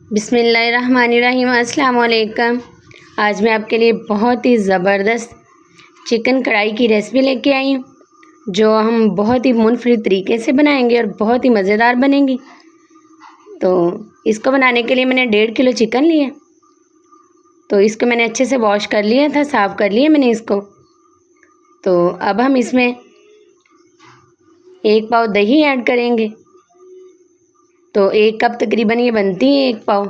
बिस्मिल्लाहिर्रहमानिर्रहीम। अस्सलाम वालेकुम। आज मैं आपके लिए बहुत ही ज़बरदस्त चिकन कढ़ाई की रेसिपी लेके आई हूँ, जो हम बहुत ही मुनफरिद तरीके से बनाएंगे और बहुत ही मज़ेदार बनेंगी। तो इसको बनाने के लिए मैंने 1.5 किलो चिकन लिया। तो इसको मैंने अच्छे से वॉश कर लिया था, साफ़ कर लिया मैंने इसको। तो अब हम इसमें 1 पाव दही ऐड करेंगे। तो 1 कप तकरीबन ये बनती है 1 पाव।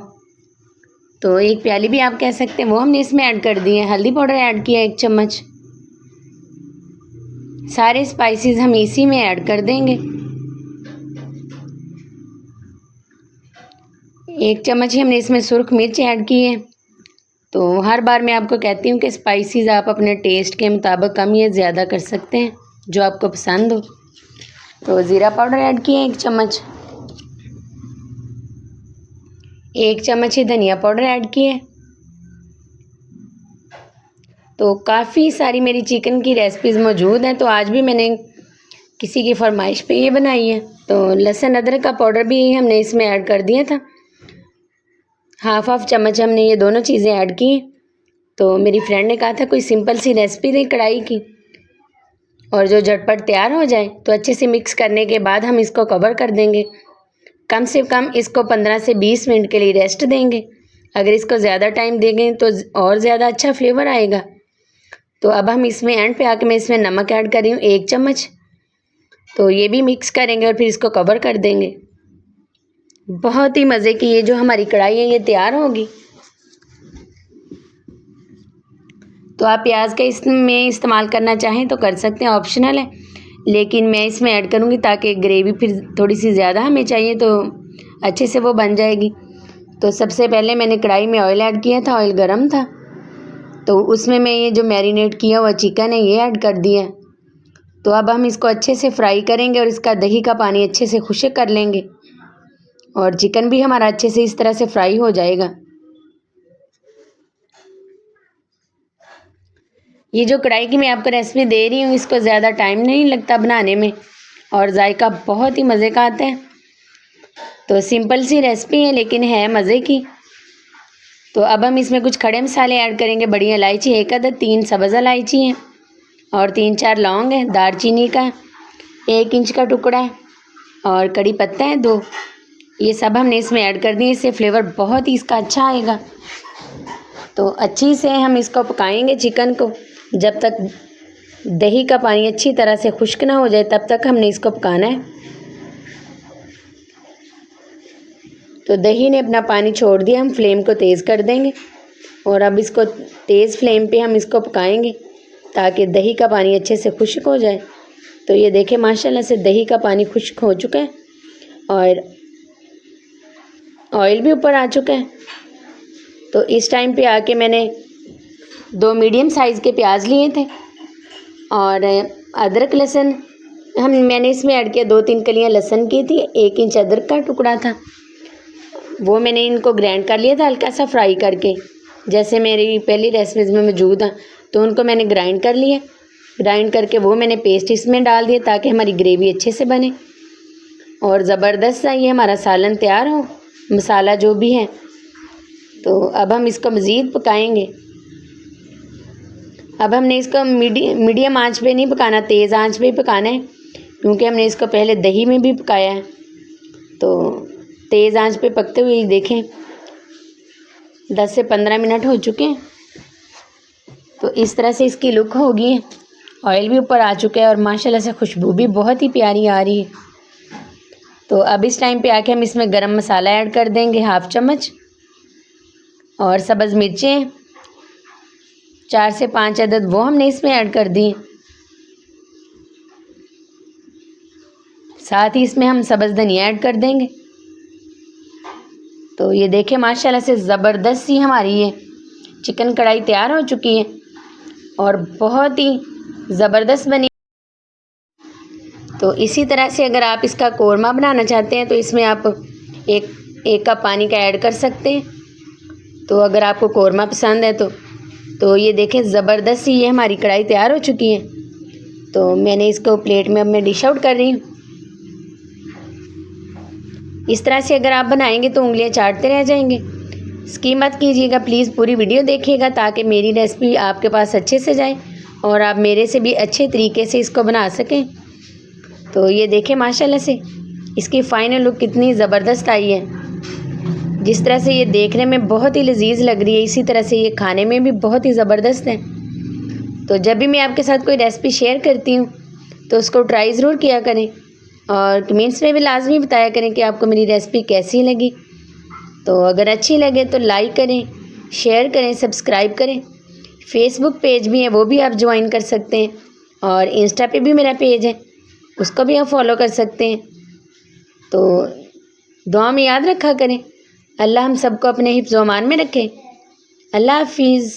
तो 1 प्याली भी आप कह सकते हैं, वो हमने इसमें ऐड कर दिए। हल्दी पाउडर ऐड किया 1 चम्मच। सारे स्पाइसेस हम इसी में ऐड कर देंगे। 1 चम्मच ही हमने इसमें सुर्ख मिर्च ऐड की है। तो हर बार मैं आपको कहती हूँ कि स्पाइसेस आप अपने टेस्ट के मुताबिक कम या ज़्यादा कर सकते हैं, जो आपको पसंद हो। तो ज़ीरा पाउडर ऐड किया 1 चम्मच। 1 चम्मच ही धनिया पाउडर ऐड किए। तो काफ़ी सारी मेरी चिकन की रेसिपीज़ मौजूद हैं, तो आज भी मैंने किसी की फरमाइश पे ये बनाई है। तो लहसुन अदरक का पाउडर भी हमने इसमें ऐड कर दिया था। हाफ चम्मच हमने ये दोनों चीज़ें ऐड की। तो मेरी फ्रेंड ने कहा था कोई सिंपल सी रेसिपी दे कढ़ाई की और जो झटपट तैयार हो जाए। तो अच्छे से मिक्स करने के बाद हम इसको कवर कर देंगे। कम से कम इसको 15 से 20 मिनट के लिए रेस्ट देंगे। अगर इसको ज़्यादा टाइम देंगे तो और ज़्यादा अच्छा फ्लेवर आएगा। तो अब हम इसमें एंड पे आके मैं इसमें नमक ऐड कर रही हूँ 1 चम्मच। तो ये भी मिक्स करेंगे और फिर इसको कवर कर देंगे। बहुत ही मज़े की ये जो हमारी कढ़ाई है ये तैयार होगी। तो आप प्याज का इसमें इस्तेमाल करना चाहें तो कर सकते हैं, ऑप्शनल है, लेकिन मैं इसमें ऐड करूँगी ताकि ग्रेवी फिर थोड़ी सी ज़्यादा हमें चाहिए तो अच्छे से वो बन जाएगी। तो सबसे पहले मैंने कढ़ाई में ऑयल ऐड किया था। ऑयल गर्म था तो उसमें मैं ये जो मैरिनेट किया हुआ चिकन है ये ऐड कर दिया। तो अब हम इसको अच्छे से फ्राई करेंगे और इसका दही का पानी अच्छे से खुश्क कर लेंगे और चिकन भी हमारा अच्छे से इस तरह से फ्राई हो जाएगा। ये जो कढ़ाई की मैं आपको रेसिपी दे रही हूँ इसको ज़्यादा टाइम नहीं लगता बनाने में और जायका बहुत ही मज़े का आता है। तो सिंपल सी रेसिपी है लेकिन है मज़े की। तो अब हम इसमें कुछ खड़े मसाले ऐड करेंगे। बड़ी इलायची 1 अदद, 3 सब्ज़ इलायची हैं और 3-4 लौंग है, दालचीनी का 1 इंच का टुकड़ा है और कड़ी पत्ता है 2। ये सब हमने इसमें ऐड कर दिए। इससे फ्लेवर बहुत ही इसका अच्छा आएगा। तो अच्छी से हम इसको पकाएंगे चिकन को जब तक दही का पानी अच्छी तरह से खुश्क ना हो जाए, तब तक हमने इसको पकाना है। तो दही ने अपना पानी छोड़ दिया, हम फ्लेम को तेज़ कर देंगे और अब इसको तेज़ फ्लेम पे हम इसको पकाएंगे ताकि दही का पानी अच्छे से खुश्क हो जाए। तो ये देखें माशाल्लाह से दही का पानी खुश्क हो चुका है और ऑयल भी ऊपर आ चुका है। तो इस टाइम पे आके मैंने 2 मीडियम साइज़ के प्याज लिए थे और अदरक लहसुन मैंने इसमें ऐड किया। 2-3 कलियां लहसुन की थी। 1 इंच अदरक का टुकड़ा था, वो मैंने इनको ग्राइंड कर लिया था हल्का सा फ्राई करके, जैसे मेरी पहली रेसिपीज़ में मौजूद है। तो उनको मैंने ग्राइंड कर लिया। ग्राइंड करके वो मैंने पेस्ट इसमें डाल दिया ताकि हमारी ग्रेवी अच्छे से बने और ज़बरदस्त सा ये हमारा सालन तैयार हो, मसाला जो भी है। तो अब हम इसको मज़ीद पकाएंगे। अब हमने इसको मीडियम आंच पे नहीं पकाना, तेज़ आंच पे ही पकाना है, क्योंकि हमने इसको पहले दही में भी पकाया है। तो तेज़ आंच पे पकते हुए देखें 10 से 15 मिनट हो चुके हैं। तो इस तरह से इसकी लुक होगी। ऑयल भी ऊपर आ चुका है और माशाल्लाह से खुशबू भी बहुत ही प्यारी आ रही है। तो अब इस टाइम पे आके हम इसमें गरम मसाला ऐड कर देंगे 1/2 चम्मच और सब्ज़ मिर्चें 4 से 5 अदद वो हमने इसमें ऐड कर दी। साथ ही इसमें हम सब्ज़ धनिया ऐड कर देंगे। तो ये देखें माशाल्लाह से ज़बरदस्त सी हमारी ये चिकन कढ़ाई तैयार हो चुकी है और बहुत ही ज़बरदस्त बनी। तो इसी तरह से अगर आप इसका कोरमा बनाना चाहते हैं तो इसमें आप एक कप पानी का ऐड कर सकते हैं। तो अगर आपको कोरमा पसंद है तो ये देखें ज़बरदस्त सी ये हमारी कढ़ाई तैयार हो चुकी है। तो मैंने इसको प्लेट में अब मैं डिश आउट कर रही हूँ। इस तरह से अगर आप बनाएंगे तो उंगलियां चाटते रह जाएंगे। स्किप मत कीजिएगा, प्लीज़ पूरी वीडियो देखिएगा ताकि मेरी रेसिपी आपके पास अच्छे से जाए और आप मेरे से भी अच्छे तरीके से इसको बना सकें। तो ये देखें माशाल्लाह से इसकी फ़ाइनल लुक कितनी ज़बरदस्त आई है। जिस तरह से ये देखने में बहुत ही लजीज लग रही है, इसी तरह से ये खाने में भी बहुत ही ज़बरदस्त है। तो जब भी मैं आपके साथ कोई रेसिपी शेयर करती हूँ तो उसको ट्राई ज़रूर किया करें और कमेंट्स में भी लाजमी बताया करें कि आपको मेरी रेसिपी कैसी लगी। तो अगर अच्छी लगे तो लाइक करें, शेयर करें, सब्सक्राइब करें। फेसबुक पेज भी है, वो भी आप ज्वाइन कर सकते हैं और इंस्टा पे भी मेरा पेज है, उसको भी आप फॉलो कर सकते हैं। तो दुआ में याद रखा करें। अल्लाह हम सबको अपने हिफ्ज़-ओ-अमान में रखे। अल्लाह हाफिज़।